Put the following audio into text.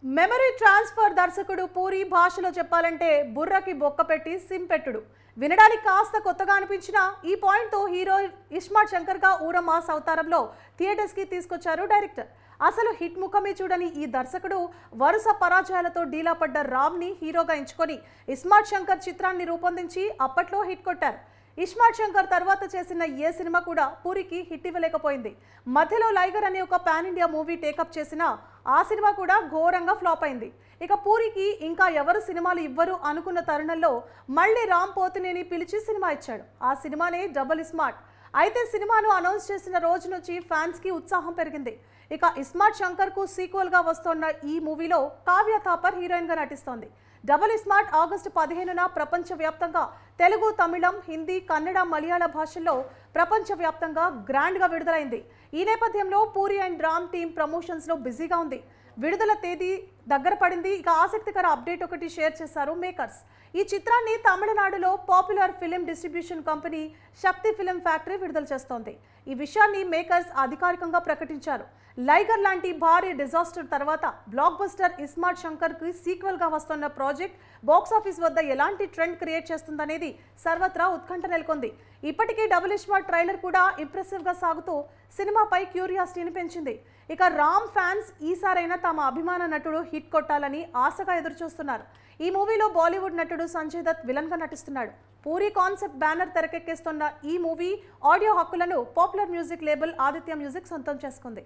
Memory transfer దర్శకుడు పూరి భాషలో చెప్పాలంటే బుర్రకి బొక్క పెట్టి సింపెట్టుడు. వినడానికి కాస్త కొత్తగా అనిపించిన ఈ పాయింట్తో హీరో ఇస్మార్ట్ శంకర్గా ఊర మాస్ అవతారంలో థియేటర్స్కి తీసుకొచ్చారు డైరెక్టర్. అసలు హిట్ ముఖమే చూడని ఈ దర్శకుడు వరుస పరాజయాలతో డీలా పడ్డ రామ్ని హీరోగా ఎంచుకొని ఇస్మార్ట్ శంకర్ చిత్రాన్ని రూపొందించి అప్పట్లో హిట్ కొట్టారు. ఇస్మార్ట్ శంకర్ తర్వాత చేసిన ఏ సినిమా కూడా పూరికి హిట్ ఇవ్వలేకపోయింది. మధ్యలో లైగర్ అనే ఒక పాన్ ఇండియా మూవీ టేకప్ చేసిన ఆ సినిమా కూడా ఘోరంగా ఫ్లాప్ అయింది. ఇక పూరికి ఇంకా ఎవరు సినిమాలు ఇవ్వరు అనుకున్న తరుణంలో మళ్ళీ రామ్ పోతినేని పిలిచి సినిమా ఇచ్చాడు. ఆ సినిమానే డబుల్ ఇస్మార్ట్. అయితే సినిమాను అనౌన్స్ చేసిన రోజు నుంచి ఫ్యాన్స్కి ఉత్సాహం పెరిగింది. ఇక ఇస్మార్ట్ శంకర్కు సీక్వెల్గా వస్తున్న ఈ మూవీలో కావ్య థాపర్ హీరోయిన్గా నటిస్తోంది. డబుల్ ఇస్మార్ట్ ఆగస్టు 15న ప్రపంచవ్యాప్తంగా తెలుగు, తమిళం, హిందీ, కన్నడ, మలయాళ భాషల్లో ప్రపంచవ్యాప్తంగా గ్రాండ్గా విడుదలైంది. ఈ నేపథ్యంలో పూరి అండ్ రామ్ టీమ్ ప్రమోషన్స్లో బిజీగా ఉంది. విడుదల తేదీ దగ్గర పడింది. ఇక ఆసక్తికర అప్డేట్ ఒకటి షేర్ చేశారు మేకర్స్. ఈ చిత్రాన్ని తమిళనాడులో పాపులర్ ఫిలిం డిస్ట్రిబ్యూషన్ కంపెనీ శక్తి ఫిలిం ఫ్యాక్టరీ విడుదల చేస్తోంది. ఈ విషయాన్ని మేకర్స్ అధికారికంగా ప్రకటించారు. లైగర్ లాంటి భారీ డిజాస్టర్ తర్వాత బ్లాక్ బస్టర్ ఇస్మార్ట్ శంకర్కి సీక్వెల్గా వస్తున్న ప్రాజెక్ట్ బాక్సాఫీస్ వద్ద ఎలాంటి ట్రెండ్ క్రియేట్ చేస్తుందనేది సర్వత్రా ఉత్కంఠ నెలకొంది. ఇప్పటికీ డబుల్ ఇస్మార్ట్ ట్రైలర్ కూడా ఇంప్రెసివ్గా సాగుతూ సినిమాపై క్యూరియాసిటీని పెంచింది. ఇక రామ్ ఫ్యాన్స్ ఈసారైనా తమ అభిమాన నటుడు హిట్ కొట్టాలని ఆశగా ఎదురుచూస్తున్నారు. ఈ మూవీలో బాలీవుడ్ నటుడు సంజయ్ దత్ విలన్గా నటిస్తున్నాడు. పూరి కాన్సెప్ట్ బ్యానర్ తెరకెక్కిస్తున్న ఈ మూవీ ఆడియో హక్కులను popular music label Aditya music సొంతం చేసుకుంది.